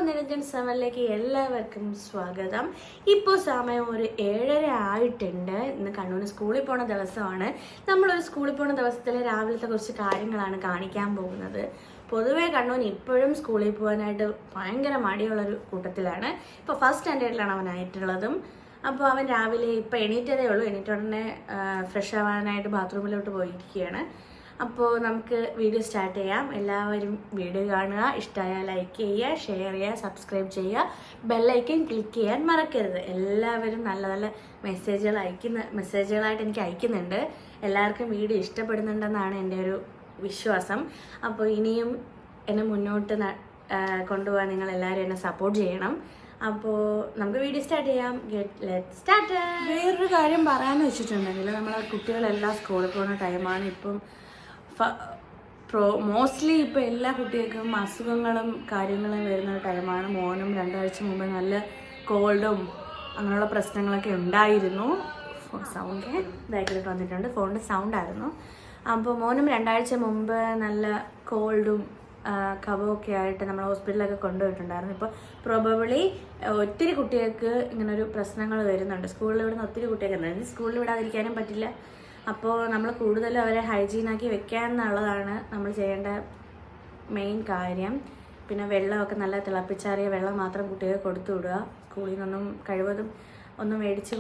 നിരഞ്ജൻ സമറിലേക്ക് എല്ലാവർക്കും സ്വാഗതം. ഇപ്പോൾ സമയം ഒരു 7:30 ആയിട്ടുണ്ട്. ഇന്ന് കണ്ണൂർ സ്കൂളിൽ പോണ ദിവസമാണ്. നമ്മളൊരു സ്കൂളിൽ പോണ ദിവസത്തിലെ രാവിലത്തെ കുറച്ച് കാര്യങ്ങളാണ് കാണിക്കാൻ പോകുന്നത്. പൊതുവേ കണ്ണൂർ ഇപ്പോഴും സ്കൂളിൽ പോകാനായിട്ട് ഭയങ്കര മടിയുള്ളൊരു കൂട്ടത്തിലാണ്. ഇപ്പോൾ ഫസ്റ്റ് സ്റ്റാൻഡേർഡിലാണ് അവനായിട്ടുള്ളതും. അപ്പോൾ അവൻ രാവിലെ ഇപ്പോൾ എണീറ്റതേ ഉള്ളൂ. എണീറ്റ ഉടനെ ഫ്രഷ് ആവാനായിട്ട് ബാത്റൂമിലോട്ട് പോയിരിക്കുകയാണ്. അപ്പോൾ നമുക്ക് വീഡിയോ സ്റ്റാർട്ട് ചെയ്യാം. എല്ലാവരും വീഡിയോ കാണുക, ഇഷ്ടമായാൽ ലൈക്ക് ചെയ്യുക, ഷെയർ ചെയ്യുക, സബ്സ്ക്രൈബ് ചെയ്യുക, ബെല്ലൈക്കൻ ക്ലിക്ക് ചെയ്യാൻ മറക്കരുത്. എല്ലാവരും നല്ല നല്ല മെസ്സേജുകളായിട്ട് എനിക്ക് അയക്കുന്നുണ്ട്. എല്ലാവർക്കും വീഡിയോ ഇഷ്ടപ്പെടുന്നുണ്ടെന്നാണ് എൻ്റെ ഒരു വിശ്വാസം. അപ്പോൾ ഇനിയും എന്നെ മുന്നോട്ട് കൊണ്ടുപോകാൻ നിങ്ങൾ എല്ലാവരും എന്നെ സപ്പോർട്ട് ചെയ്യണം. അപ്പോൾ നമുക്ക് വീഡിയോ സ്റ്റാർട്ട് ചെയ്യാം. Let start. വേറൊരു കാര്യം പറയാമെന്ന് വെച്ചിട്ടുണ്ടെങ്കിൽ നമ്മളെ കുട്ടികളെല്ലാം സ്കൂളിൽ പോകുന്ന ടൈമാണ്. ഇപ്പം മോസ്റ്റ്ലി ഇപ്പോൾ എല്ലാ കുട്ടികൾക്കും അസുഖങ്ങളും കാര്യങ്ങളും വരുന്ന ടൈമാണ്. മോനും 2 ആഴ്ച മുമ്പ് നല്ല കോൾഡും അങ്ങനെയുള്ള പ്രശ്നങ്ങളൊക്കെ ഉണ്ടായിരുന്നു. സൗണ്ട് ബാക്കിലോട്ട് വന്നിട്ടുണ്ട്, ഫോണിൻ്റെ സൗണ്ടായിരുന്നു. അപ്പോൾ മോനും 2 ആഴ്ച മുമ്പ് നല്ല കോൾഡും കഫമൊക്കെ ആയിട്ട് നമ്മൾ ഹോസ്പിറ്റലിലൊക്കെ കൊണ്ടുപോയിട്ടുണ്ടായിരുന്നു. ഇപ്പോൾ പ്രോബബിളി ഒത്തിരി കുട്ടികൾക്ക് ഇങ്ങനൊരു പ്രശ്നങ്ങൾ വരുന്നുണ്ട്. സ്കൂളിൽ വിടുന്ന ഒത്തിരി കുട്ടികൾക്ക് സ്കൂളിൽ വിടാതിരിക്കാനും പറ്റില്ല. അപ്പോൾ നമ്മൾ കൂടുതലും അവരെ ഹൈജീനാക്കി വെക്കാൻ എന്നുള്ളതാണ് നമ്മൾ ചെയ്യേണ്ട മെയിൻ കാര്യം. പിന്നെ വെള്ളമൊക്കെ നല്ല തിളപ്പിച്ചാറിയ വെള്ളം മാത്രം കുട്ടികൾക്ക് കൊടുത്തു വിടുക. സ്കൂളിൽ നിന്നൊന്നും കഴിവതും ഒന്നും മേടിച്ച്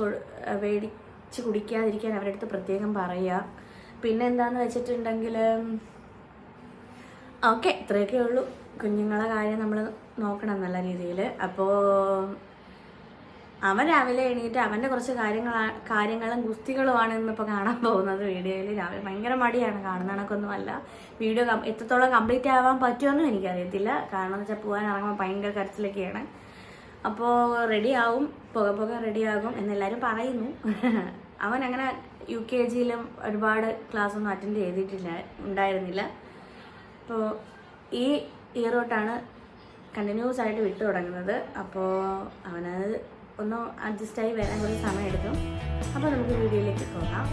കുടിക്കാതിരിക്കാൻ അവരുടെ അടുത്ത് പ്രത്യേകം പറയുക. പിന്നെ എന്താണെന്ന് വെച്ചിട്ടുണ്ടെങ്കിൽ ഓക്കെ, ഇത്രയൊക്കെ ഉള്ളൂ. കുഞ്ഞുങ്ങളെ കാര്യം നമ്മൾ നോക്കണം നല്ല രീതിയിൽ. അപ്പോൾ അവൻ രാവിലെ എണീറ്റ് അവൻ്റെ കുറച്ച് കാര്യങ്ങളും ഗുസ്തികളുമാണ് ഇന്നിപ്പോൾ കാണാൻ പോകുന്നത് വീഡിയോയിൽ. രാവിലെ ഭയങ്കര മടിയാണ്, കാണുന്ന കണക്കൊന്നുമല്ല. വീഡിയോ എത്രത്തോളം കംപ്ലീറ്റ് ആവാൻ പറ്റുമെന്നും എനിക്കറിയത്തില്ല. കാരണം എന്ന് വെച്ചാൽ പോകാൻ ഇറങ്ങുമ്പോൾ ഭയങ്കര കരച്ചിലൊക്കെയാണ്. അപ്പോൾ റെഡിയാവും, പുക റെഡിയാകും എന്നെല്ലാവരും പറയുന്നു. അവൻ അങ്ങനെ UKGയിലും ഒരുപാട് ക്ലാസ്സൊന്നും അറ്റൻഡ് ഉണ്ടായിരുന്നില്ല. അപ്പോൾ ഈ ഇയർ തൊട്ടാണ് കണ്ടിന്യൂസ് ആയിട്ട് വിട്ടു തുടങ്ങുന്നത്. അപ്പോൾ അവനത് ഒന്ന് അഡ്ജസ്റ്റായി വരാൻ കുറച്ച് സമയം എടുക്കും. അപ്പോൾ നമുക്ക് വീഡിയോയിലേക്ക് പോകാം.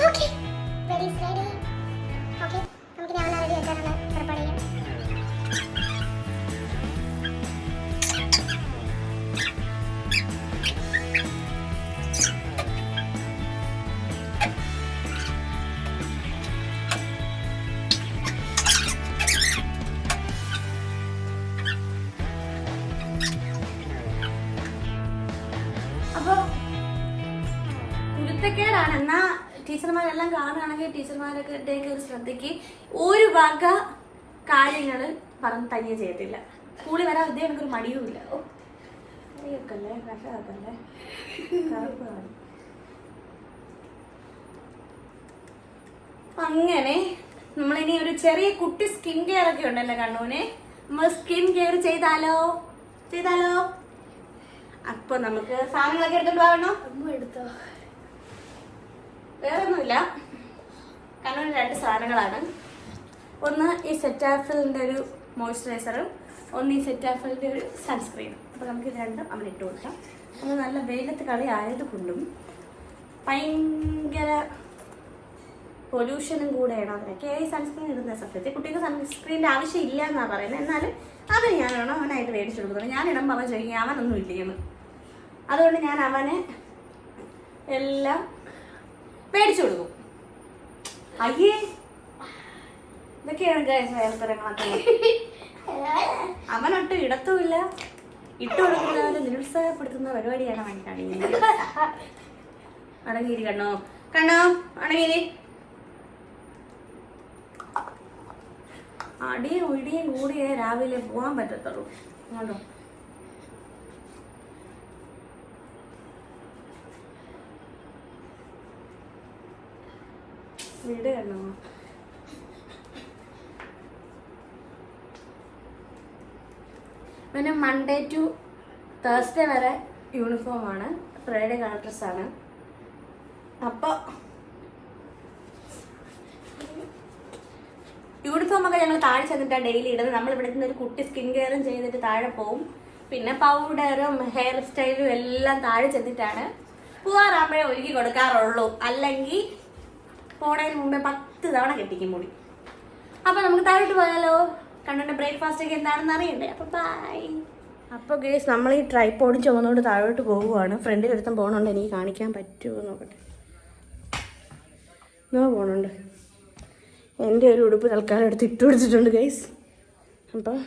Okay, ready, steady. Okay, നമുക്ക് രാവിലെ റെഡി ആക്കാനുള്ള പുറപ്പാട് ചെയ്യാം. അപ്പോൾ കുരുത്തക്കേടാണ്. എന്നാ ടീച്ചർമാരെല്ലാം കാണുകയാണെങ്കിൽ ടീച്ചർമാരൊക്കെ ഒരു ശ്രദ്ധയ്ക്ക് ഒരു വക കാര്യങ്ങൾ പറഞ്ഞ് തനിയെ ചെയ്യത്തില്ല. സ്കൂളിൽ വരാൻ ഇതേ എനിക്കൊരു മടിയുമില്ല. ഓ മടിയൊക്കെയല്ലേ, കഷാക്കല്ലേ, കറുപ്പ് കാണും. അങ്ങനെ നമ്മളിനി ഒരു ചെറിയ കുട്ടി സ്കിൻ കെയർ ഒക്കെ ഉണ്ടല്ലോ കണ്ണൂന്. നമ്മൾ സ്കിൻ കെയർ ചെയ്താലോ? അപ്പോൾ നമുക്ക് സാധനങ്ങളൊക്കെ എടുത്തോണ്ട് പോകണോ? എടുത്തോ. വേറെ ഒന്നുമില്ല, കാരണം 2 സാധനങ്ങളാണ്. ഒന്ന് ഈ സെറ്റാഫിലിൻ്റെ ഒരു മോയ്സ്ചറൈസറും, ഒന്ന് ഈ സെറ്റാഫിലിൻ്റെ ഒരു സൺസ്ക്രീനും. അപ്പോൾ നമുക്ക് ഇത് രണ്ടും അവൻ ഇട്ട് കൊടുക്കാം. നമ്മൾ നല്ല വെയിലത്ത് കളി ആയതുകൊണ്ടും ഭയങ്കര പൊല്യൂഷനും കൂടെയാണ് അതിനൊക്കെ ഈ സൺസ്ക്രീൻ ഇടുന്നത്. സത്യത്തിൽ കുട്ടിക്ക് സൺസ്ക്രീനിൻ്റെ ആവശ്യമില്ല എന്നാണ് പറയുന്നത്. എന്നാലും അത് ഞാനാണ് അവനായിട്ട് മേടിച്ചു കൊടുക്കുന്നത്. ഞാൻ ഇടുമ്പോൾ അവൻ ചോദിക്കുക അവനൊന്നും ഇല്ലെന്ന്. അതുകൊണ്ട് ഞാൻ അവനെ എല്ലാം മേടിച്ചു കൊടുക്കും. അയ്യേ, ഇതൊക്കെയാണ് വേലത്തരങ്ങളൊക്കെ. അവനൊട്ടും ഇടത്തുമില്ല, ഇട്ട് കൊടുക്കുന്നവരെ നിരുത്സാഹപ്പെടുത്തുന്ന പരിപാടിയാണ് അവൻ കാണിക്കുന്നത്. അടങ്ങിയിരി കണ്ണോ അടങ്ങിയിരി. അടിയും ഇടിയും കൂടിയേ രാവിലെ പോകാൻ പറ്റത്തുള്ളൂ. കേട്ടോ വീട് കണ്ടോ? പിന്നെ മൺഡേ ടു തേഴ്സ്ഡേ വരെ യൂണിഫോമാണ്, ഫ്രൈഡേ കളർ ഡ്രസ്സാണ്. അപ്പോൾ യൂണിഫോമൊക്കെ ഞങ്ങൾ താഴെ ചെന്നിട്ടാണ് ഡെയിലി ഇടുന്നത്. നമ്മൾ ഇവിടെ നിന്ന് ഒരു കുട്ടി സ്കിൻ കെയറും ചെയ്തിട്ട് താഴെ പോവും. പിന്നെ പൗഡറും ഹെയർ സ്റ്റൈലും എല്ലാം താഴെ ചെന്നിട്ടാണ് പോവാറാകുമ്പോഴേ ഒരുക്കി കൊടുക്കാറുള്ളൂ. അല്ലെങ്കിൽ പോണതിന് മുമ്പേ 10 തവണ കെട്ടിക്കും മുടി. അപ്പോൾ നമുക്ക് താഴോട്ട് പോയാലോ? കണ്ണൻ്റെ ബ്രേക്ക്ഫാസ്റ്റ് ഒക്കെ എന്താണെന്ന് അറിയണ്ടേ? അപ്പോൾ ബൈ. അപ്പോൾ ഗേസ് നമ്മൾ ഈ ട്രൈപ്പോഡും ചുമന്നുകൊണ്ട് താഴോട്ട് പോവുകയാണ്. ഫ്രണ്ടിലൊരുത്തം പോകണുണ്ട്, എനിക്ക് കാണിക്കാൻ പറ്റുമോ നോക്കട്ടെ. പോകണുണ്ട്. എൻ്റെ ഒരു ഉടുപ്പ് തൽക്കാലം എടുത്ത് ഇട്ട് കൊടുത്തിട്ടുണ്ട് ഗൈസ്. അപ്പം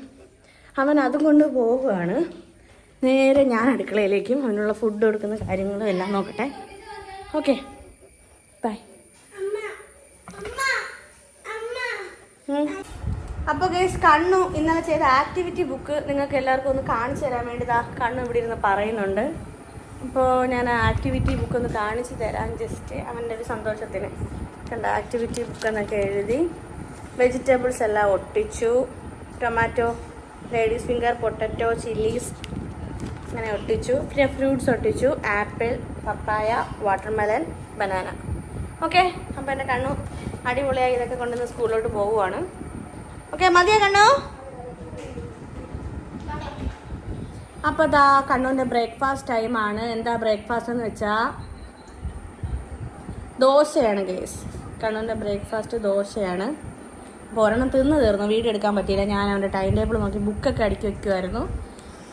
അവൻ അതും കൊണ്ട് പോവുകയാണ്. നേരെ ഞാൻ അടുക്കളയിലേക്കും അവനുള്ള ഫുഡ് കൊടുക്കുന്ന കാര്യങ്ങളും എല്ലാം നോക്കട്ടെ. Okay bye. അപ്പോൾ ഗൈസ് കണ്ണു ഇന്നലെ ചെയ്ത ആക്ടിവിറ്റി ബുക്ക് നിങ്ങൾക്ക് എല്ലാവർക്കും ഒന്ന് കാണിച്ചു തരാൻ വേണ്ടി കണ്ണു ഇവിടെ ഇരുന്ന് പറയുന്നുണ്ട്. അപ്പോൾ ഞാൻ ആക്ടിവിറ്റി ബുക്ക് ഒന്ന് കാണിച്ചു തരാം, ജസ്റ്റ് അവൻ്റെ ഒരു സന്തോഷത്തിന്. കണ്ട ആക്ടിവിറ്റി ബുക്ക് എന്നൊക്കെ എഴുതി വെജിറ്റബിൾസ് എല്ലാം ഒട്ടിച്ചു. Tomato, ladies finger, potato, chillies അങ്ങനെ ഒട്ടിച്ചു. പിന്നെ ഫ്രൂട്ട്സ് ഒട്ടിച്ചു, ആപ്പിൾ, പപ്പായ, വാട്ടർമെലൻ, ബനാന. ഓക്കെ, അപ്പോൾ എൻ്റെ കണ്ണു അടിപൊളിയായി ഇതൊക്കെ കൊണ്ടുവന്ന് സ്കൂളിലോട്ട് പോവുകയാണ്. ഓക്കെ മതിയോ കണ്ണു? അപ്പോൾ ഇതാ കണ്ണുവിൻ്റെ ബ്രേക്ക്ഫാസ്റ്റ് ടൈമാണ്. എന്താ ബ്രേക്ക്ഫാസ്റ്റ് എന്ന് വെച്ചാൽ ദോശയാണ് ഗേസ്. കണ്ണുവിൻ്റെ ബ്രേക്ക്ഫാസ്റ്റ് ദോശയാണ്. അപ്പോൾ ഒരെണ്ണം തിന്ന് തീർന്നു, വീഡിയോ എടുക്കാൻ പറ്റിയില്ല. ഞാൻ അവൻ്റെ ടൈം ടേബിൾ നോക്കി ബുക്കൊക്കെ അടുക്കി വയ്ക്കുമായിരുന്നു.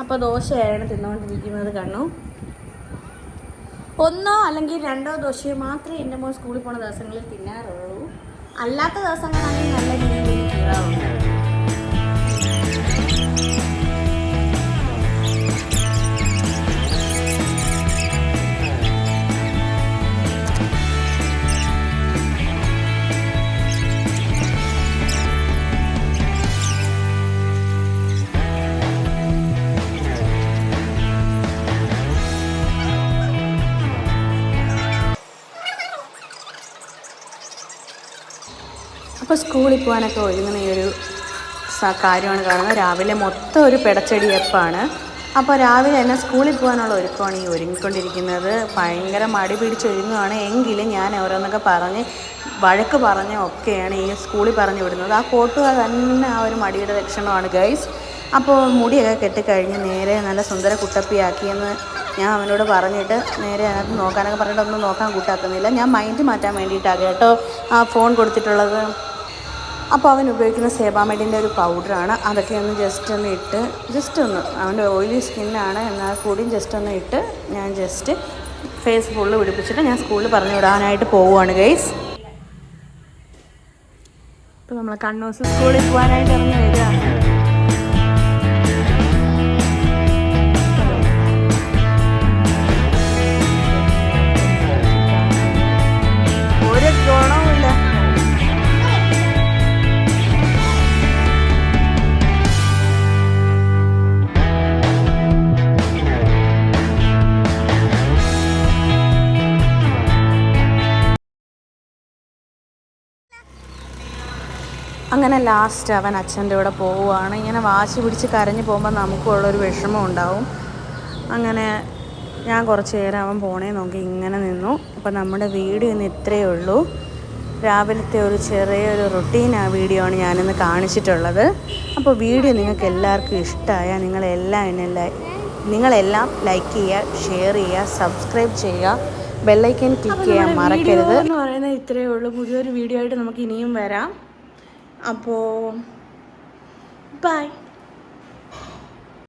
അപ്പോൾ ദോശയാണ് തിന്നുകൊണ്ടിരിക്കുന്നത് കണ്ണു. 1 അല്ലെങ്കിൽ 2 ദോശയോ മാത്രമേ എൻ്റെ മോൻ സ്കൂളിൽ പോകുന്ന ദിവസങ്ങളിൽ തിന്നാറുള്ളൂ. അല്ലാത്ത ദിവസങ്ങളാണെങ്കിൽ നല്ല രീതിയിൽ കീറാറുണ്ട്. അപ്പോൾ സ്കൂളിൽ പോകാനൊക്കെ ഒരുങ്ങുന്ന ഈ ഒരു കാര്യമാണ് കാണുന്നത്. രാവിലെ മൊത്തം ഒരു പെടച്ചെടിയപ്പാണ്. അപ്പോൾ രാവിലെ തന്നെ സ്കൂളിൽ പോകാനുള്ള ഒരുക്കമാണ് ഈ ഒരുങ്ങിക്കൊണ്ടിരിക്കുന്നത്. ഭയങ്കര മടി പിടിച്ചൊരുങ്ങുകയാണ്. എങ്കിലും ഞാൻ ഓരോന്നൊക്കെ പറഞ്ഞ് വഴക്ക് പറഞ്ഞ് ഒക്കെയാണ് ഈ സ്കൂളിൽ പറഞ്ഞു വിടുന്നത്. ആ കോട്ടുകാർ തന്നെ ആ ഒരു മടിയുടെ ലക്ഷണമാണ് ഗൈസ്. അപ്പോൾ മുടിയൊക്കെ കെട്ടിക്കഴിഞ്ഞ് നേരെ നല്ല സുന്ദര കുട്ടപ്പിയാക്കിയെന്ന് ഞാൻ അവനോട് പറഞ്ഞിട്ട് നേരെ അതിനകത്ത് നോക്കാനൊക്കെ പറഞ്ഞിട്ട് ഒന്നും നോക്കാൻ കൂട്ടാക്കുന്നില്ല. ഞാൻ മൈൻഡ് മാറ്റാൻ വേണ്ടിയിട്ടാണ് കേട്ടോ ആ ഫോൺ കൊടുത്തിട്ടുള്ളത്. അപ്പോൾ അവൻ ഉപയോഗിക്കുന്ന സേബാമെഡിൻ്റെ ഒരു പൗഡറാണ്. അതൊക്കെ ഒന്ന് ജസ്റ്റ് ഒന്ന് അവൻ്റെ ഓയിലി സ്കിന്നാണ് എന്നാൽ കൂടിയും ജസ്റ്റ് ഒന്ന് ഇട്ട് ഞാൻ ജസ്റ്റ് ഫേസ് ഫുള്ള് പിടിപ്പിച്ചിട്ട് ഞാൻ സ്കൂളിൽ പറഞ്ഞു വിടാനായിട്ട് പോവുകയാണ് ഗൈസ്. ഇപ്പോൾ നമ്മൾ കണ്ണൂസ് സ്കൂളിൽ പോകാനായിട്ട് ഇറങ്ങി വരികയാണ്. ഒരു ഗുണവുമില്ല. അങ്ങനെ ലാസ്റ്റ് അവൻ അച്ഛൻ്റെ കൂടെ പോവുകയാണ്. ഇങ്ങനെ വാശി പിടിച്ച് കരഞ്ഞ് പോകുമ്പോൾ നമുക്കുള്ളൊരു വിഷമം ഉണ്ടാവും. അങ്ങനെ ഞാൻ കുറച്ച് നേരം അവൻ പോണേ നോക്കി ഇങ്ങനെ നിന്നു. അപ്പോൾ നമ്മുടെ വീഡിയോ ഇന്ന് ഇത്രയേ ഉള്ളൂ. രാവിലത്തെ ഒരു ചെറിയൊരു റൊട്ടീൻ വീഡിയോ ആണ് ഞാനിന്ന് കാണിച്ചിട്ടുള്ളത്. അപ്പോൾ വീഡിയോ നിങ്ങൾക്ക് എല്ലാവർക്കും ഇഷ്ടമായാൽ നിങ്ങളെല്ലാം ലൈക്ക് ചെയ്യുക, ഷെയർ ചെയ്യുക, സബ്സ്ക്രൈബ് ചെയ്യുക, ബെല്ലൈക്കൻ ക്ലിക്ക് ചെയ്യാൻ മറക്കരുത്. എന്ന് പറയുന്നത് ഇത്രയേ ഉള്ളൂ. പുതിയൊരു വീഡിയോ ആയിട്ട് നമുക്ക് ഇനിയും വരാം. അപ്പോൾ ബൈ.